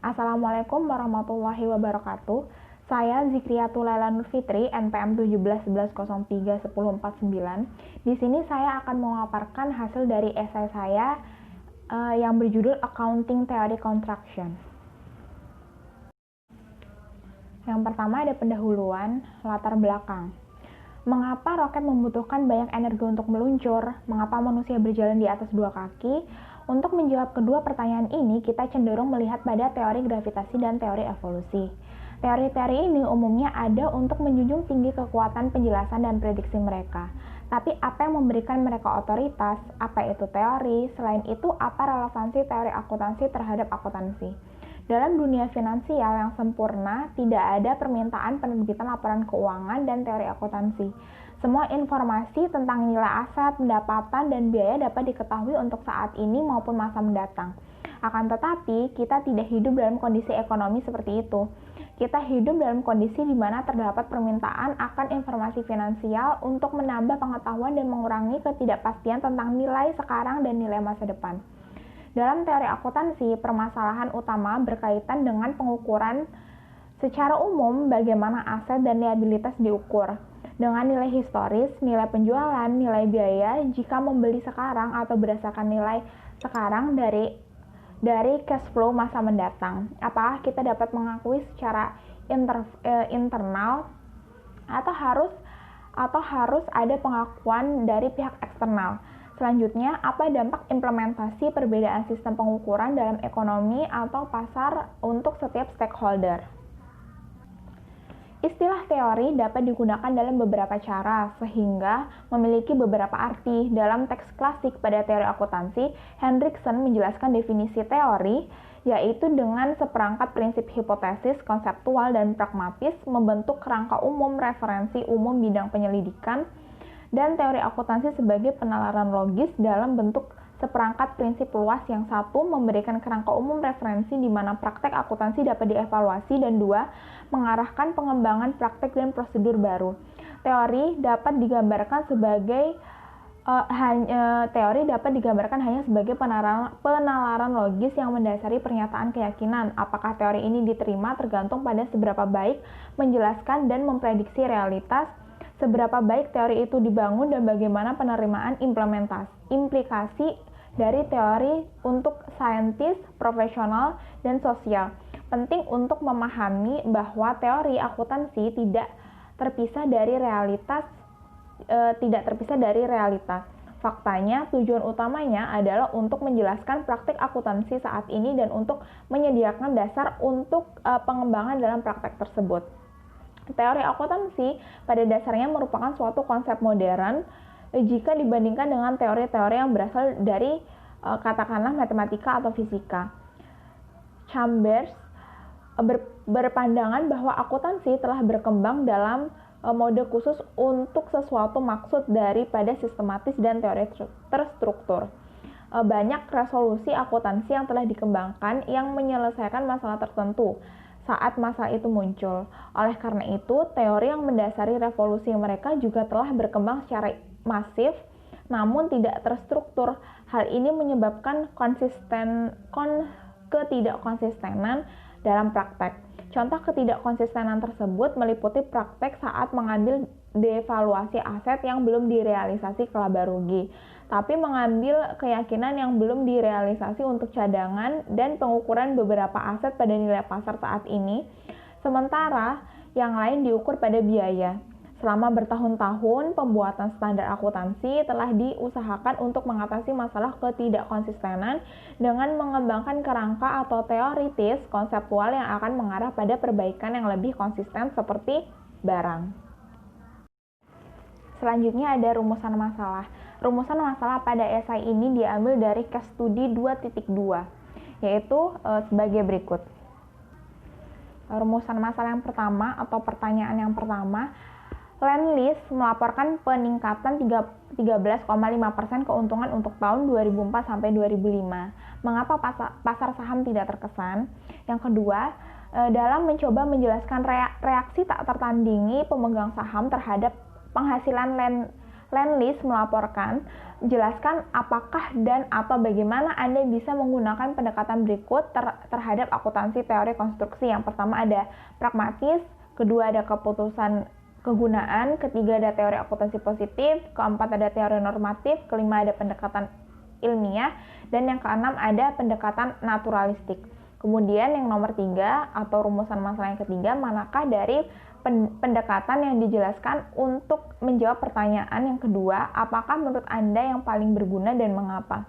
Assalamualaikum warahmatullahi wabarakatuh. Saya Zikriyatul Laila Nur Fitri, NPM 1711031049. Di sini saya akan memaparkan hasil dari esai saya yang berjudul Accounting Theory Construction. Yang pertama ada pendahuluan, latar belakang. Mengapa roket membutuhkan banyak energi untuk meluncur? Mengapa manusia berjalan di atas dua kaki? Untuk menjawab kedua pertanyaan ini, kita cenderung melihat pada teori gravitasi dan teori evolusi. Teori-teori ini umumnya ada untuk menjunjung tinggi kekuatan penjelasan dan prediksi mereka. Tapi apa yang memberikan mereka otoritas? Apa itu teori? Selain itu, apa relevansi teori akuntansi terhadap akuntansi? Dalam dunia finansial yang sempurna, tidak ada permintaan penerbitan laporan keuangan dan teori akuntansi. Semua informasi tentang nilai aset, pendapatan, dan biaya dapat diketahui untuk saat ini maupun masa mendatang. Akan tetapi, kita tidak hidup dalam kondisi ekonomi seperti itu. Kita hidup dalam kondisi di mana terdapat permintaan akan informasi finansial untuk menambah pengetahuan dan mengurangi ketidakpastian tentang nilai sekarang dan nilai masa depan. Dalam teori akuntansi, permasalahan utama berkaitan dengan pengukuran secara umum bagaimana aset dan liabilitas diukur. Dengan nilai historis, nilai penjualan, nilai biaya jika membeli sekarang atau berdasarkan nilai sekarang dari cash flow masa mendatang. Apakah kita dapat mengakui secara internal atau harus ada pengakuan dari pihak eksternal? Selanjutnya, apa dampak implementasi perbedaan sistem pengukuran dalam ekonomi atau pasar untuk setiap stakeholder? Istilah teori dapat digunakan dalam beberapa cara, sehingga memiliki beberapa arti. Dalam teks klasik pada teori akuntansi, Hendrickson menjelaskan definisi teori, yaitu dengan seperangkat prinsip hipotesis, konseptual, dan pragmatis, membentuk kerangka umum referensi umum bidang penyelidikan, dan teori akuntansi sebagai penalaran logis dalam bentuk seperangkat prinsip luas yang satu memberikan kerangka umum referensi di mana praktek akuntansi dapat dievaluasi dan dua mengarahkan pengembangan praktek dan prosedur baru. Teori dapat digambarkan hanya sebagai penalaran logis yang mendasari pernyataan keyakinan. Apakah teori ini diterima tergantung pada seberapa baik menjelaskan dan memprediksi realitas, seberapa baik teori itu dibangun, dan bagaimana penerimaan implikasi dari teori untuk saintis, profesional, dan sosial. Penting untuk memahami bahwa teori akuntansi tidak terpisah dari realitas. Faktanya, tujuan utamanya adalah untuk menjelaskan praktik akuntansi saat ini dan untuk menyediakan dasar untuk pengembangan dalam praktek tersebut. Teori akuntansi pada dasarnya merupakan suatu konsep modern jika dibandingkan dengan teori-teori yang berasal dari katakanlah matematika atau fisika. Chambers berpandangan bahwa akuntansi telah berkembang dalam mode khusus untuk sesuatu maksud daripada sistematis dan teori terstruktur. Banyak resolusi akuntansi yang telah dikembangkan yang menyelesaikan masalah tertentu saat masalah itu muncul. Oleh karena itu, teori yang mendasari revolusi mereka juga telah berkembang secara masif, namun tidak terstruktur. Hal ini menyebabkan ketidakkonsistenan dalam praktek. Contoh ketidakkonsistenan tersebut meliputi praktek saat mengambil devaluasi aset yang belum direalisasi ke laba rugi, tapi mengambil keyakinan yang belum direalisasi untuk cadangan dan pengukuran beberapa aset pada nilai pasar saat ini, sementara yang lain diukur pada biaya. Selama bertahun-tahun, pembuatan standar akuntansi telah diusahakan untuk mengatasi masalah ketidakkonsistenan dengan mengembangkan kerangka atau teoritis konseptual yang akan mengarah pada perbaikan yang lebih konsisten seperti barang. Selanjutnya ada rumusan masalah. Rumusan masalah pada esai ini diambil dari case study 2.2, yaitu sebagai berikut. Rumusan masalah yang pertama atau pertanyaan yang pertama, Lendlease melaporkan peningkatan 13,5% keuntungan untuk tahun 2004 sampai 2005. Mengapa pasar saham tidak terkesan? Yang kedua, dalam mencoba menjelaskan reaksi tak tertandingi pemegang saham terhadap penghasilan Lendlease melaporkan jelaskan apakah dan atau bagaimana Anda bisa menggunakan pendekatan berikut terhadap akuntansi teori konstruksi. Yang pertama ada pragmatis, kedua ada keputusan kegunaan, ketiga ada teori akuntansi positif, keempat ada teori normatif, kelima ada pendekatan ilmiah, dan yang keenam ada pendekatan naturalistik. Kemudian yang nomor 3 atau rumusan masalah yang ketiga, manakah dari pendekatan yang dijelaskan untuk menjawab pertanyaan yang kedua, apakah menurut Anda yang paling berguna dan mengapa?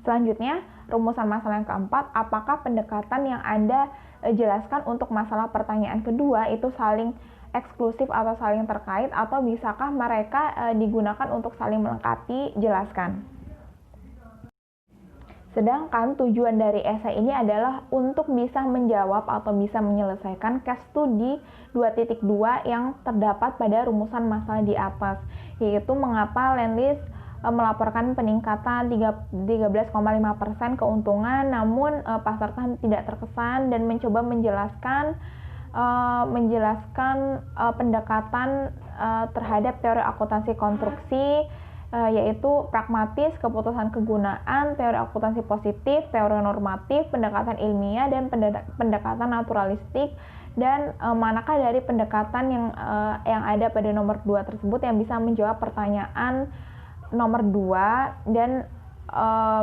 Selanjutnya, rumusan masalah yang keempat, apakah pendekatan yang Anda jelaskan untuk masalah pertanyaan kedua itu saling eksklusif atau saling terkait, atau bisakah mereka digunakan untuk saling melengkapi? Jelaskan. Sedangkan tujuan dari esai ini adalah untuk bisa menjawab atau bisa menyelesaikan case study 2.2 yang terdapat pada rumusan masalah di atas, yaitu mengapa Lendlease melaporkan peningkatan 13,5% keuntungan, namun peserta tidak terkesan, dan mencoba menjelaskan pendekatan terhadap teori akuntansi konstruksi, yaitu pragmatis, keputusan kegunaan, teori akuntansi positif, teori normatif, pendekatan ilmiah, dan pendekatan naturalistik. Dan manakah dari pendekatan yang ada pada nomor 2 tersebut yang bisa menjawab pertanyaan nomor 2, dan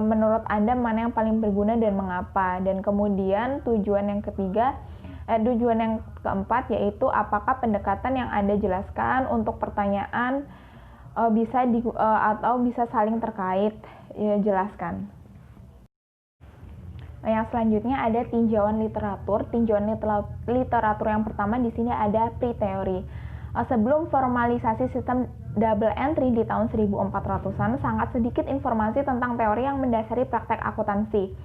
menurut Anda mana yang paling berguna dan mengapa? Dan kemudian tujuan yang keempat yaitu apakah pendekatan yang Anda jelaskan untuk pertanyaan atau bisa saling terkait? Ya, jelaskan. Yang selanjutnya ada tinjauan literatur. Tinjauan literatur yang pertama di sini ada pre-teori. Sebelum formalisasi sistem double entry di tahun 1400-an, sangat sedikit informasi tentang teori yang mendasari praktek akuntansi.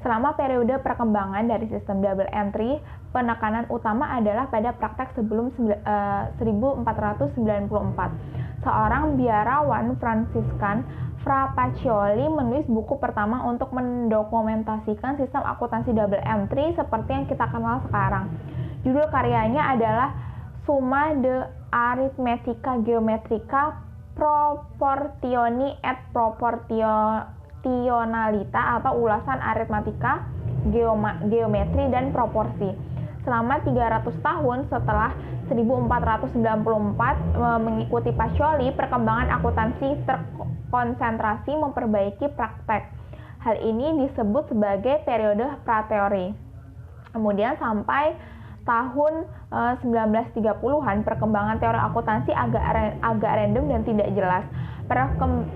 Selama periode perkembangan dari sistem double entry, penekanan utama adalah pada praktek sebelum 1494. Seorang biarawan Fransiskan, Fra Pacioli, menulis buku pertama untuk mendokumentasikan sistem akuntansi double entry seperti yang kita kenal sekarang. Judul karyanya adalah Summa de Arithmetica Geometrica Proportioni et Proportionalita, atau ulasan aritmatika, geometri, dan proporsi. Selama 300 tahun setelah 1494 mengikuti Pacioli, perkembangan akuntansi terkonsentrasi memperbaiki praktek. Hal ini disebut sebagai periode prateori. Kemudian sampai tahun 1930-an, perkembangan teori akuntansi agak random dan tidak jelas.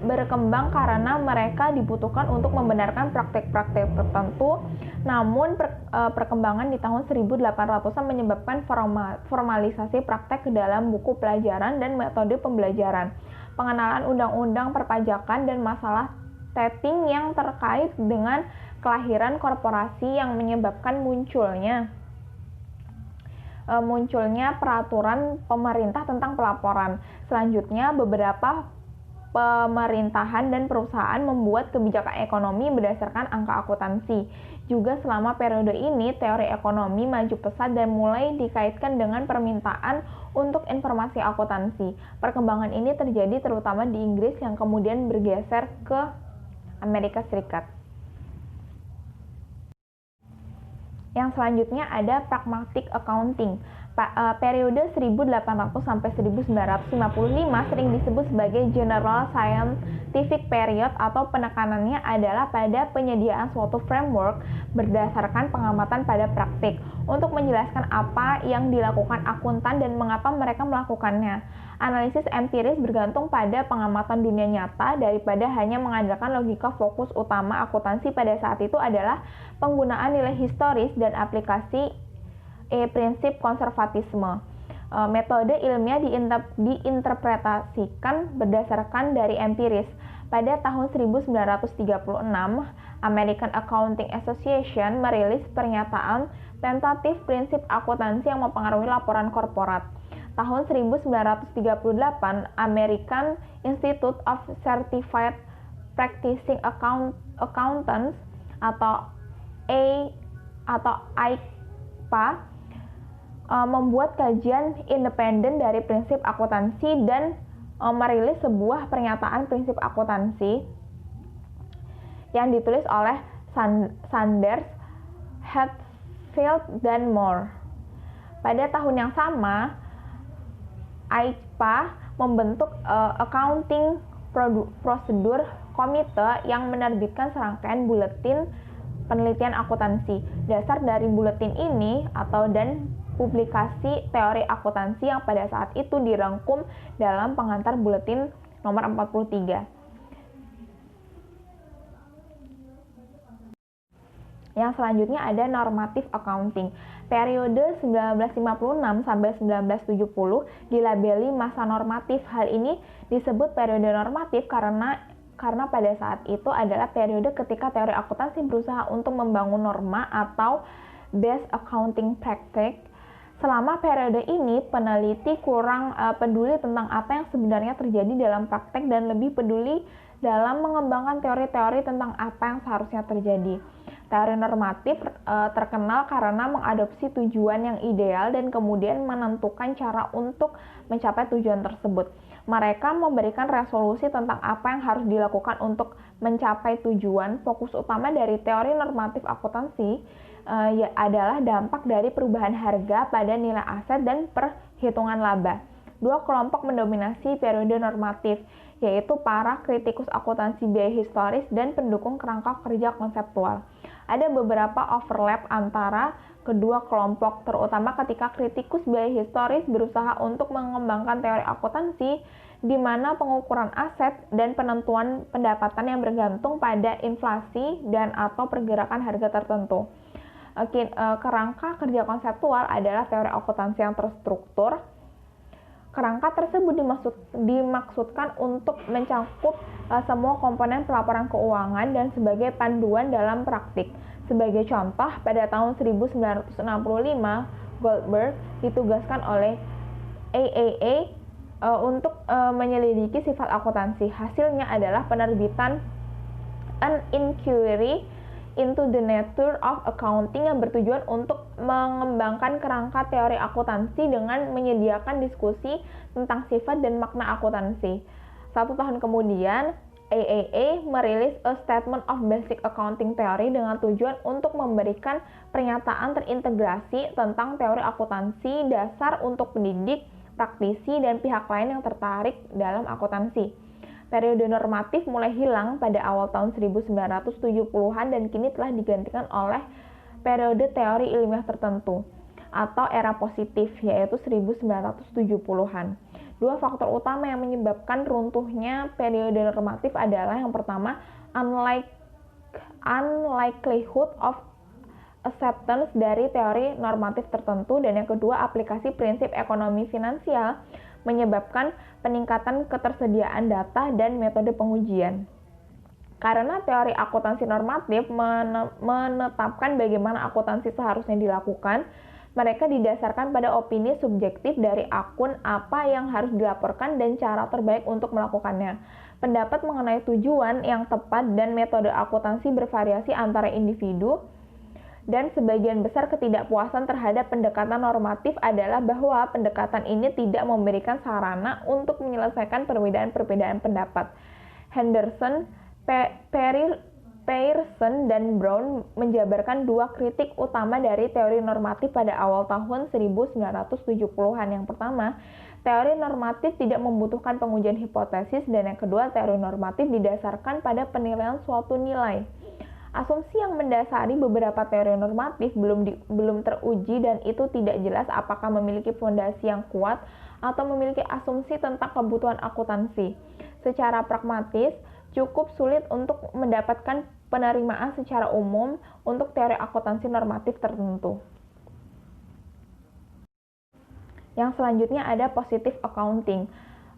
Berkembang karena mereka dibutuhkan untuk membenarkan praktek-praktek tertentu. Namun perkembangan di tahun 1800-an menyebabkan formalisasi praktek ke dalam buku pelajaran dan metode pembelajaran, pengenalan undang-undang perpajakan, dan masalah setting yang terkait dengan kelahiran korporasi yang menyebabkan munculnya peraturan pemerintah tentang pelaporan. Selanjutnya, beberapa pemerintahan dan perusahaan membuat kebijakan ekonomi berdasarkan angka akuntansi. Juga selama periode ini, teori ekonomi maju pesat dan mulai dikaitkan dengan permintaan untuk informasi akuntansi. Perkembangan ini terjadi terutama di Inggris yang kemudian bergeser ke Amerika Serikat. Yang selanjutnya ada pragmatic accounting. Periode 1800 sampai 1955 sering disebut sebagai general scientific period, atau penekanannya adalah pada penyediaan suatu framework berdasarkan pengamatan pada praktik untuk menjelaskan apa yang dilakukan akuntan dan mengapa mereka melakukannya. Analisis empiris bergantung pada pengamatan dunia nyata daripada hanya mengandalkan logika. Fokus utama akuntansi pada saat itu adalah penggunaan nilai historis dan aplikasi prinsip konservatisme. Metode ilmiah diinterpretasikan berdasarkan dari empiris. Pada tahun 1936, American Accounting Association merilis pernyataan tentatif prinsip akuntansi yang mempengaruhi laporan korporat. Tahun 1938, American Institute of Certified Practicing Accountants atau AIPA membuat kajian independen dari prinsip akuntansi dan merilis sebuah pernyataan prinsip akuntansi yang ditulis oleh Sanders, Hatfield, dan Moore. Pada tahun yang sama, AIPA membentuk Accounting Procedure Komite yang menerbitkan serangkaian buletin penelitian akuntansi. Dasar dari buletin ini dan publikasi teori akuntansi yang pada saat itu dirangkum dalam pengantar buletin nomor 43. Yang selanjutnya ada normatif accounting. Periode 1956 sampai 1970 dilabeli masa normatif. Hal ini disebut periode normatif karena pada saat itu adalah periode ketika teori akuntansi berusaha untuk membangun norma atau best accounting practice. Selama periode ini, peneliti kurang peduli tentang apa yang sebenarnya terjadi dalam praktek dan lebih peduli dalam mengembangkan teori-teori tentang apa yang seharusnya terjadi. Teori normatif terkenal karena mengadopsi tujuan yang ideal dan kemudian menentukan cara untuk mencapai tujuan tersebut. Mereka memberikan resolusi tentang apa yang harus dilakukan untuk mencapai tujuan. Fokus utama dari teori normatif akuntansi adalah dampak dari perubahan harga pada nilai aset dan perhitungan laba. Dua kelompok mendominasi periode normatif, yaitu para kritikus akuntansi biaya historis dan pendukung kerangka kerja konseptual. Ada beberapa overlap antara kedua kelompok, terutama ketika kritikus biaya historis berusaha untuk mengembangkan teori akuntansi di mana pengukuran aset dan penentuan pendapatan yang bergantung pada inflasi dan atau pergerakan harga tertentu. Kerangka kerja konseptual adalah teori akuntansi yang terstruktur. Kerangka tersebut dimaksudkan untuk mencakup semua komponen pelaporan keuangan dan sebagai panduan dalam praktik. Sebagai contoh, pada tahun 1965, Goldberg ditugaskan oleh AAA untuk menyelidiki sifat akuntansi. Hasilnya adalah penerbitan An Inquiry into the Nature of Accounting yang bertujuan untuk mengembangkan kerangka teori akuntansi dengan menyediakan diskusi tentang sifat dan makna akuntansi. 1 tahun kemudian, AAA merilis A Statement of Basic Accounting Theory dengan tujuan untuk memberikan pernyataan terintegrasi tentang teori akuntansi dasar untuk pendidik, praktisi, dan pihak lain yang tertarik dalam akuntansi. Periode normatif mulai hilang pada awal tahun 1970-an dan kini telah digantikan oleh periode teori ilmiah tertentu atau era positif, yaitu 1970-an. Dua faktor utama yang menyebabkan runtuhnya periode normatif adalah yang pertama, unlikelihood of acceptance dari teori normatif tertentu, dan yang kedua, aplikasi prinsip ekonomi finansial menyebabkan peningkatan ketersediaan data dan metode pengujian. Karena teori akuntansi normatif menetapkan bagaimana akuntansi seharusnya dilakukan, mereka didasarkan pada opini subjektif dari akun apa yang harus dilaporkan dan cara terbaik untuk melakukannya. Pendapat mengenai tujuan yang tepat dan metode akuntansi bervariasi antara individu, dan sebagian besar ketidakpuasan terhadap pendekatan normatif adalah bahwa pendekatan ini tidak memberikan sarana untuk menyelesaikan perbedaan-perbedaan pendapat. Henderson, Pearson, dan Brown menjabarkan dua kritik utama dari teori normatif pada awal tahun 1970-an. Yang pertama, teori normatif tidak membutuhkan pengujian hipotesis, dan yang kedua, teori normatif didasarkan pada penilaian suatu nilai. Asumsi yang mendasari beberapa teori normatif belum teruji dan itu tidak jelas apakah memiliki fondasi yang kuat atau memiliki asumsi tentang kebutuhan akuntansi. Secara pragmatis, cukup sulit untuk mendapatkan penerimaan secara umum untuk teori akuntansi normatif tertentu. Yang selanjutnya ada positive accounting.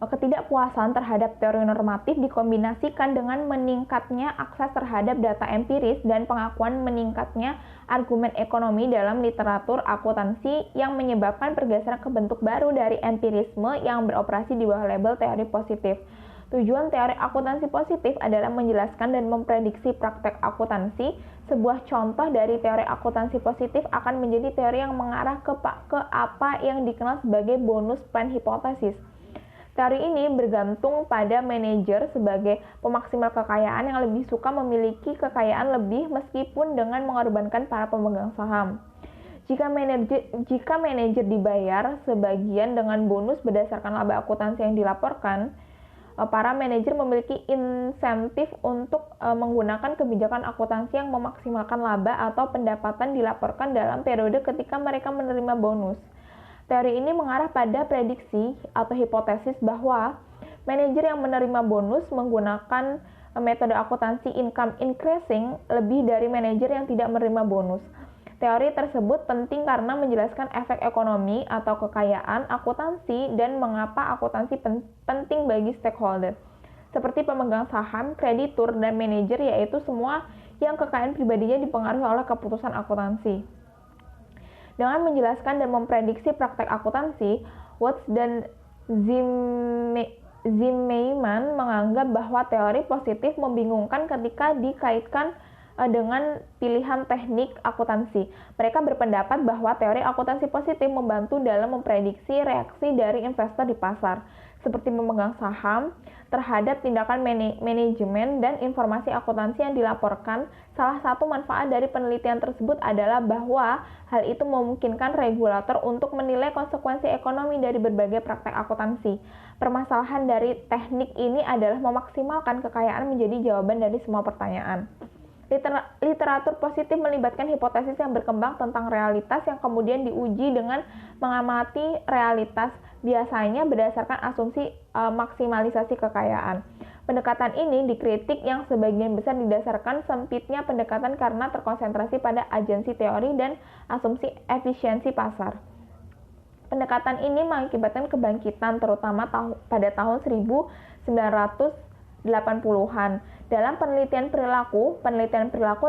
Ketidakpuasan terhadap teori normatif dikombinasikan dengan meningkatnya akses terhadap data empiris dan pengakuan meningkatnya argumen ekonomi dalam literatur akuntansi yang menyebabkan pergeseran ke bentuk baru dari empirisme yang beroperasi di bawah label teori positif. Tujuan teori akuntansi positif adalah menjelaskan dan memprediksi praktek akuntansi. Sebuah contoh dari teori akuntansi positif akan menjadi teori yang mengarah ke apa yang dikenal sebagai bonus plan hipotesis. Teori ini bergantung pada manajer sebagai pemaksimal kekayaan yang lebih suka memiliki kekayaan lebih meskipun dengan mengorbankan para pemegang saham. Jika manajer dibayar sebagian dengan bonus berdasarkan laba akuntansi yang dilaporkan, para manajer memiliki insentif untuk menggunakan kebijakan akuntansi yang memaksimalkan laba atau pendapatan dilaporkan dalam periode ketika mereka menerima bonus. Teori ini mengarah pada prediksi atau hipotesis bahwa manajer yang menerima bonus menggunakan metode akuntansi income increasing lebih dari manajer yang tidak menerima bonus. Teori tersebut penting karena menjelaskan efek ekonomi atau kekayaan akuntansi dan mengapa akuntansi penting bagi stakeholder, seperti pemegang saham, kreditur, dan manajer, yaitu semua yang kekayaan pribadinya dipengaruhi oleh keputusan akuntansi. Dengan menjelaskan dan memprediksi praktek akuntansi, Watts dan Zimmerman menganggap bahwa teori positif membingungkan ketika dikaitkan dengan pilihan teknik akuntansi. Mereka berpendapat bahwa teori akuntansi positif membantu dalam memprediksi reaksi dari investor di pasar, seperti pemegang saham, terhadap tindakan manajemen dan informasi akuntansi yang dilaporkan. Salah satu manfaat dari penelitian tersebut adalah bahwa hal itu memungkinkan regulator untuk menilai konsekuensi ekonomi dari berbagai praktek akuntansi. Permasalahan dari teknik ini adalah memaksimalkan kekayaan menjadi jawaban dari semua pertanyaan. Literatur positif melibatkan hipotesis yang berkembang tentang realitas yang kemudian diuji dengan mengamati realitas, biasanya berdasarkan asumsi maksimalisasi kekayaan. Pendekatan ini dikritik yang sebagian besar didasarkan sempitnya pendekatan karena terkonsentrasi pada agensi teori dan asumsi efisiensi pasar. Pendekatan ini mengakibatkan kebangkitan terutama pada tahun 1980-an. Dalam penelitian perilaku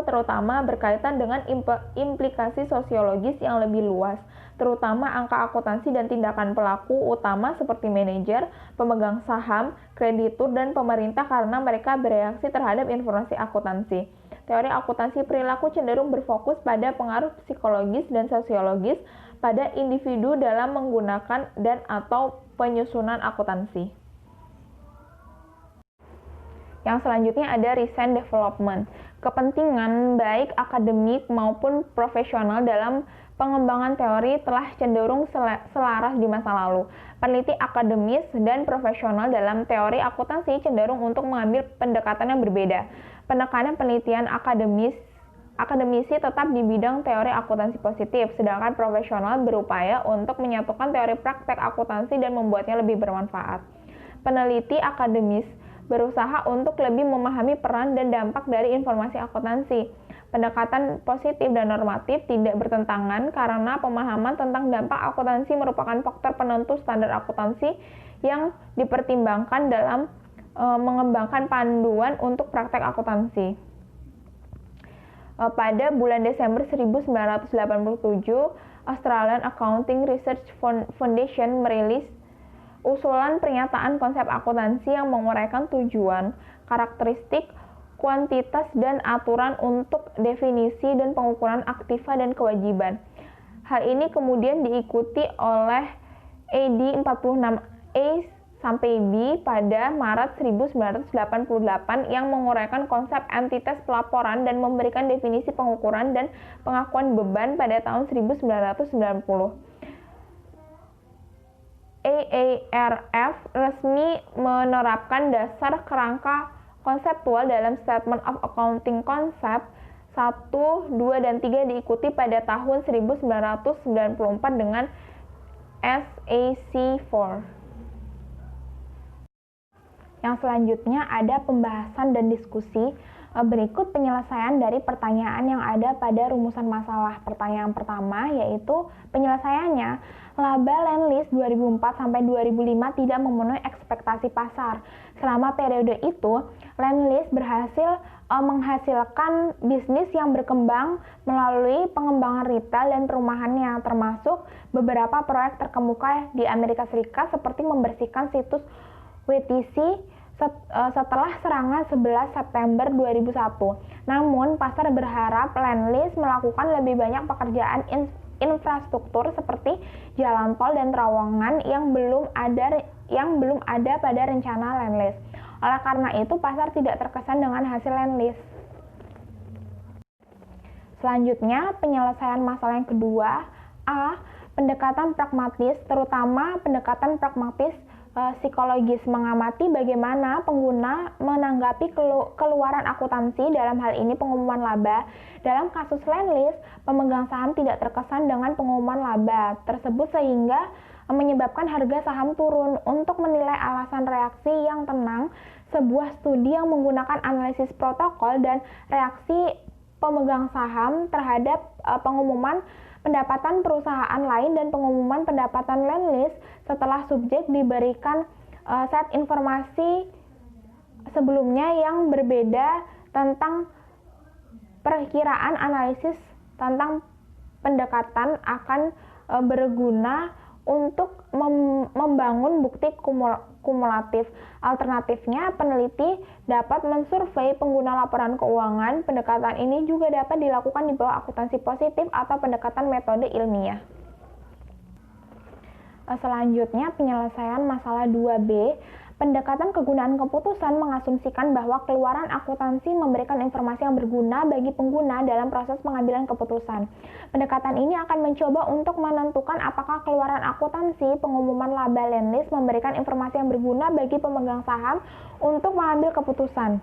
terutama berkaitan dengan implikasi sosiologis yang lebih luas, terutama angka akuntansi dan tindakan pelaku utama seperti manajer, pemegang saham, kreditur, dan pemerintah karena mereka bereaksi terhadap informasi akuntansi. Teori akuntansi perilaku cenderung berfokus pada pengaruh psikologis dan sosiologis pada individu dalam menggunakan dan atau penyusunan akuntansi. Yang selanjutnya ada recent development. Kepentingan baik akademik maupun profesional dalam pengembangan teori telah cenderung selaras di masa lalu. Peneliti akademis dan profesional dalam teori akuntansi cenderung untuk mengambil pendekatan yang berbeda. Penekanan penelitian akademisi tetap di bidang teori akuntansi positif, sedangkan profesional berupaya untuk menyatukan teori praktek akuntansi dan membuatnya lebih bermanfaat. Peneliti akademis berusaha untuk lebih memahami peran dan dampak dari informasi akuntansi. Pendekatan positif dan normatif tidak bertentangan karena pemahaman tentang dampak akuntansi merupakan faktor penentu standar akuntansi yang dipertimbangkan dalam mengembangkan panduan untuk praktek akuntansi. Pada bulan Desember 1987, Australian Accounting Research Foundation merilis usulan pernyataan konsep akuntansi yang menguraikan tujuan, karakteristik, kuantitas, dan aturan untuk definisi dan pengukuran aktiva dan kewajiban. Hal ini kemudian diikuti oleh AD 46A sampai B pada Maret 1988 yang menguraikan konsep entitas pelaporan dan memberikan definisi pengukuran dan pengakuan beban pada tahun 1990. AARF resmi menerapkan dasar kerangka konseptual dalam Statement of Accounting Concept 1, 2, dan 3 diikuti pada tahun 1994 dengan SAC4. Yang selanjutnya ada pembahasan dan diskusi. Berikut penyelesaian dari pertanyaan yang ada pada rumusan masalah. Pertanyaan pertama yaitu penyelesaiannya. Laba Lendlease 2004 sampai 2005 tidak memenuhi ekspektasi pasar. Selama periode itu, Lendlease berhasil menghasilkan bisnis yang berkembang melalui pengembangan retail dan perumahannya, termasuk beberapa proyek terkemuka di Amerika Serikat seperti membersihkan situs WTC setelah serangan 11 September 2001. Namun, pasar berharap Lendlease melakukan lebih banyak pekerjaan infrastruktur seperti jalan tol dan terowongan yang belum ada yang belum ada pada rencana Lendlease. Oleh karena itu, pasar tidak terkesan dengan hasil Lendlease. Selanjutnya, penyelesaian masalah yang kedua, A. Pendekatan pragmatis, terutama pendekatan pragmatis psikologis, mengamati bagaimana pengguna menanggapi keluaran akuntansi, dalam hal ini pengumuman laba. Dalam kasus Lendlease, pemegang saham tidak terkesan dengan pengumuman laba tersebut sehingga menyebabkan harga saham turun. Untuk menilai alasan reaksi yang tenang, sebuah studi yang menggunakan analisis protokol dan reaksi pemegang saham terhadap pengumuman pendapatan perusahaan lain dan pengumuman pendapatan Lendlease setelah subjek diberikan set informasi sebelumnya yang berbeda tentang perkiraan analisis tentang pendekatan akan berguna untuk membangun bukti kumulatif. Alternatifnya, peneliti dapat mensurvei pengguna laporan keuangan. Pendekatan ini juga dapat dilakukan di bawah akuntansi positif atau pendekatan metode ilmiah. Selanjutnya, penyelesaian masalah 2B. Pendekatan kegunaan keputusan mengasumsikan bahwa keluaran akuntansi memberikan informasi yang berguna bagi pengguna dalam proses pengambilan keputusan. Pendekatan ini akan mencoba untuk menentukan apakah keluaran akuntansi pengumuman laba Lendlease memberikan informasi yang berguna bagi pemegang saham untuk mengambil keputusan.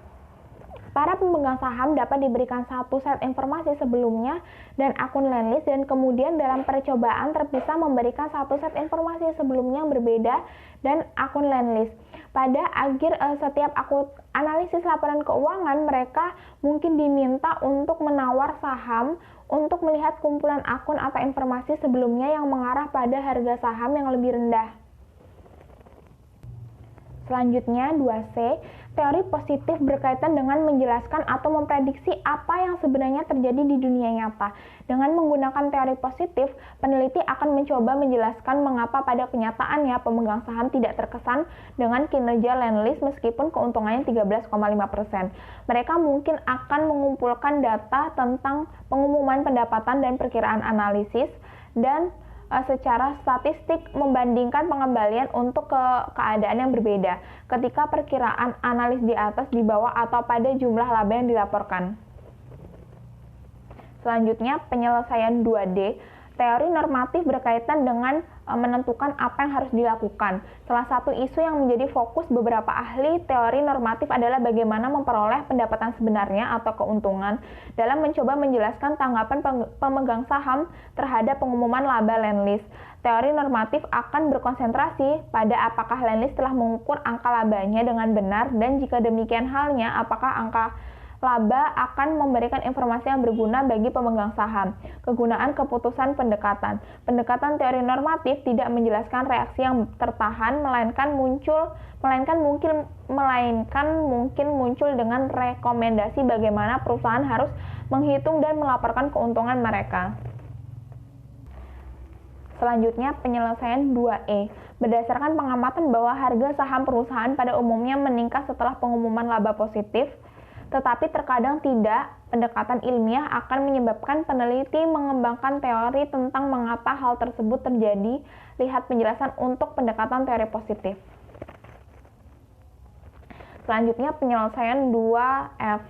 Para pemegang saham dapat diberikan satu set informasi sebelumnya dan akun Lendlease, dan kemudian dalam percobaan terpisah memberikan satu set informasi sebelumnya yang berbeda dan akun Lendlease. Pada akhir setiap analisis laporan keuangan, mereka mungkin diminta untuk menawar saham untuk melihat kumpulan akun atau informasi sebelumnya yang mengarah pada harga saham yang lebih rendah. Selanjutnya, 2C, teori positif berkaitan dengan menjelaskan atau memprediksi apa yang sebenarnya terjadi di dunia nyata. Dengan menggunakan teori positif, peneliti akan mencoba menjelaskan mengapa pada kenyataannya pemegang saham tidak terkesan dengan kinerja Lendlease meskipun keuntungannya 13,5%. Mereka mungkin akan mengumpulkan data tentang pengumuman pendapatan dan perkiraan analisis, dan secara statistik membandingkan pengembalian untuk keadaan yang berbeda ketika perkiraan analis di atas, di bawah, atau pada jumlah laba yang dilaporkan. Selanjutnya, penyelesaian 2D. Teori normatif berkaitan dengan menentukan apa yang harus dilakukan. Salah satu isu yang menjadi fokus beberapa ahli teori normatif adalah bagaimana memperoleh pendapatan sebenarnya atau keuntungan dalam mencoba menjelaskan tanggapan pemegang saham terhadap pengumuman laba Lendlease. Teori normatif akan berkonsentrasi pada apakah Lendlease telah mengukur angka labanya dengan benar, dan jika demikian halnya, apakah angka laba akan memberikan informasi yang berguna bagi pemegang saham. Kegunaan keputusan pendekatan. Pendekatan teori normatif tidak menjelaskan reaksi yang tertahan, melainkan mungkin muncul dengan rekomendasi bagaimana perusahaan harus menghitung dan melaporkan keuntungan mereka. Selanjutnya, penyelesaian 2E. Berdasarkan pengamatan bahwa harga saham perusahaan pada umumnya meningkat setelah pengumuman laba positif, tetapi terkadang tidak, pendekatan ilmiah akan menyebabkan peneliti mengembangkan teori tentang mengapa hal tersebut terjadi. Lihat penjelasan untuk pendekatan teori positif. Selanjutnya, penyelesaian 2F.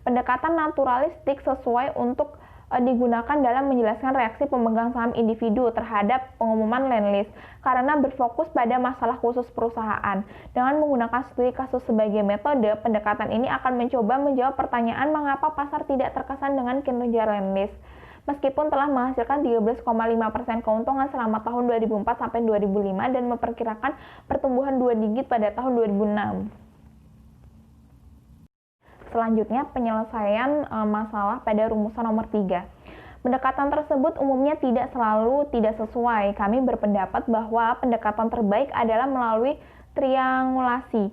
Pendekatan naturalistik sesuai untuk digunakan dalam menjelaskan reaksi pemegang saham individu terhadap pengumuman Lendlease karena berfokus pada masalah khusus perusahaan. Dengan menggunakan studi kasus sebagai metode, pendekatan ini akan mencoba menjawab pertanyaan mengapa pasar tidak terkesan dengan kinerja Lendlease. Meskipun telah menghasilkan 13,5% keuntungan selama tahun 2004 sampai 2005 dan memperkirakan pertumbuhan 2 digit pada tahun 2006. Selanjutnya, penyelesaian masalah pada rumusan nomor 3. Pendekatan tersebut umumnya tidak sesuai. Kami berpendapat bahwa pendekatan terbaik adalah melalui triangulasi.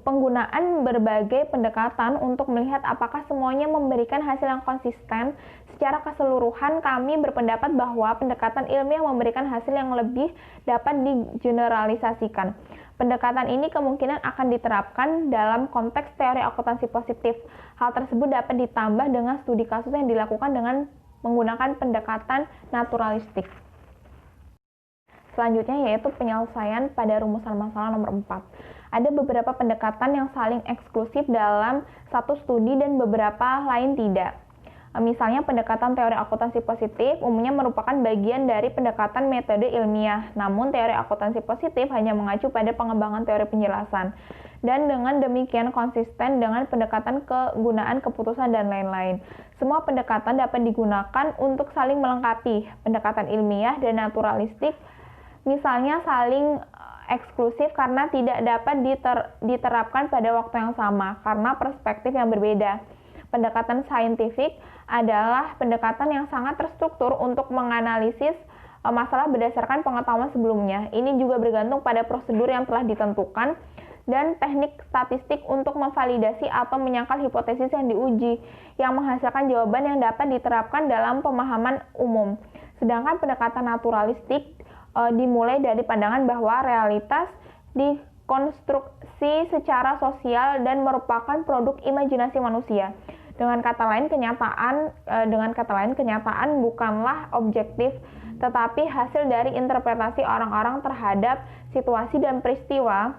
Penggunaan berbagai pendekatan untuk melihat apakah semuanya memberikan hasil yang konsisten. Secara keseluruhan, kami berpendapat bahwa pendekatan ilmiah memberikan hasil yang lebih dapat digeneralisasikan. Pendekatan ini kemungkinan akan diterapkan dalam konteks teori akuntansi positif. Hal tersebut dapat ditambah dengan studi kasus yang dilakukan dengan menggunakan pendekatan naturalistik. Selanjutnya yaitu penyelesaian pada rumusan masalah nomor 4. Ada beberapa pendekatan yang saling eksklusif dalam satu studi dan beberapa lain tidak. Misalnya pendekatan teori akuntansi positif umumnya merupakan bagian dari pendekatan metode ilmiah, namun teori akuntansi positif hanya mengacu pada pengembangan teori penjelasan, dan dengan demikian konsisten dengan pendekatan kegunaan keputusan dan lain-lain. Semua pendekatan dapat digunakan untuk saling melengkapi. Pendekatan ilmiah dan naturalistik misalnya saling eksklusif karena tidak dapat diterapkan pada waktu yang sama karena perspektif yang berbeda. Pendekatan saintifik adalah pendekatan yang sangat terstruktur untuk menganalisis masalah berdasarkan pengetahuan sebelumnya. Ini juga bergantung pada prosedur yang telah ditentukan dan teknik statistik untuk memvalidasi atau menyangkal hipotesis yang diuji, yang menghasilkan jawaban yang dapat diterapkan dalam pemahaman umum. Sedangkan pendekatan naturalistik dimulai dari pandangan bahwa realitas dikonstruksi secara sosial dan merupakan produk imajinasi manusia. Dengan kata lain, kenyataan bukanlah objektif, tetapi hasil dari interpretasi orang-orang terhadap situasi dan peristiwa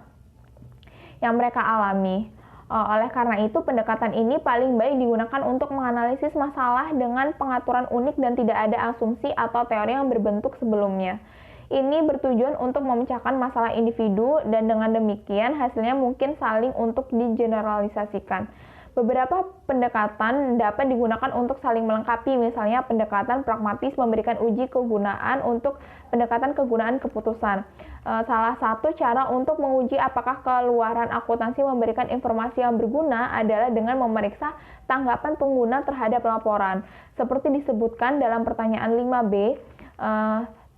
yang mereka alami. Oleh karena itu, pendekatan ini paling baik digunakan untuk menganalisis masalah dengan pengaturan unik dan tidak ada asumsi atau teori yang berbentuk sebelumnya. Ini bertujuan untuk memecahkan masalah individu dan dengan demikian hasilnya mungkin saling untuk digeneralisasikan. Beberapa pendekatan dapat digunakan untuk saling melengkapi, misalnya pendekatan pragmatis memberikan uji kegunaan untuk pendekatan kegunaan keputusan. Salah satu cara untuk menguji apakah keluaran akuntansi memberikan informasi yang berguna adalah dengan memeriksa tanggapan pengguna terhadap laporan. Seperti disebutkan dalam pertanyaan 5B,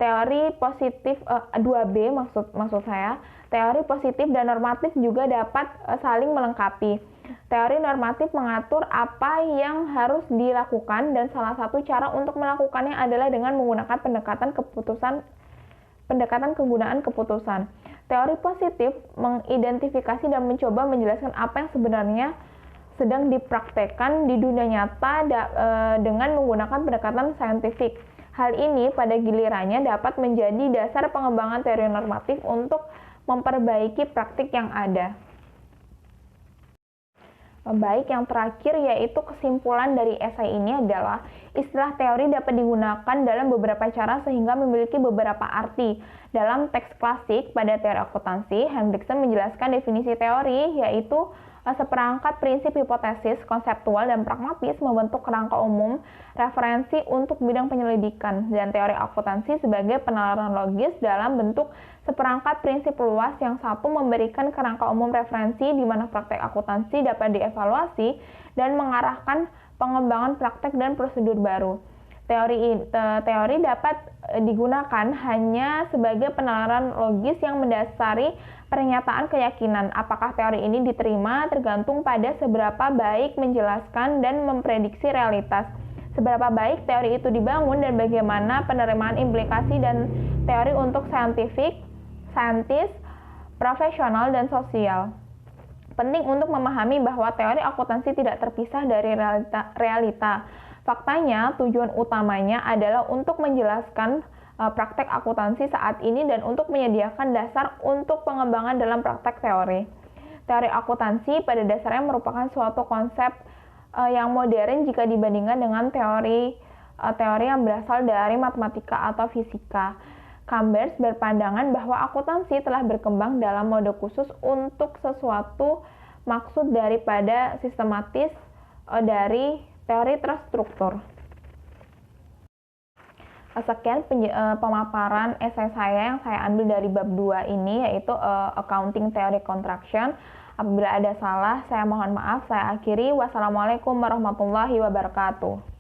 teori positif 2B maksud saya, teori positif dan normatif juga dapat saling melengkapi. Teori normatif mengatur apa yang harus dilakukan dan salah satu cara untuk melakukannya adalah dengan menggunakan pendekatan kegunaan keputusan. Teori positif mengidentifikasi dan mencoba menjelaskan apa yang sebenarnya sedang dipraktekkan di dunia nyata dengan menggunakan pendekatan saintifik. Hal ini pada gilirannya dapat menjadi dasar pengembangan teori normatif untuk memperbaiki praktik yang ada. Baik, yang terakhir yaitu kesimpulan dari esai ini adalah istilah teori dapat digunakan dalam beberapa cara sehingga memiliki beberapa arti. Dalam teks klasik pada teori akuntansi, Hendriksen menjelaskan definisi teori yaitu seperangkat prinsip hipotesis, konseptual, dan pragmatis membentuk kerangka umum referensi untuk bidang penyelidikan, dan teori akuntansi sebagai penalaran logis dalam bentuk seperangkat prinsip luas yang satu memberikan kerangka umum referensi di mana praktek akuntansi dapat dievaluasi dan mengarahkan pengembangan praktek dan prosedur baru. Teori dapat digunakan hanya sebagai penalaran logis yang mendasari pernyataan keyakinan. Apakah teori ini diterima tergantung pada seberapa baik menjelaskan dan memprediksi realitas, seberapa baik teori itu dibangun, dan bagaimana penerimaan implikasi dan teori untuk saintis, profesional, dan sosial. Penting untuk memahami bahwa teori akuntansi tidak terpisah dari realita. Faktanya, tujuan utamanya adalah untuk menjelaskan praktek akuntansi saat ini dan untuk menyediakan dasar untuk pengembangan dalam praktek teori. Teori akuntansi pada dasarnya merupakan suatu konsep yang modern jika dibandingkan dengan teori yang berasal dari matematika atau fisika. Chambers berpandangan bahwa akuntansi telah berkembang dalam mode khusus untuk sesuatu maksud daripada sistematis dari teori terstruktur. Sekian pemaparan esai saya yang saya ambil dari bab 2 ini, yaitu Accounting Theory Contraction. Apabila ada salah, saya mohon maaf. Saya akhiri. Wassalamualaikum warahmatullahi wabarakatuh.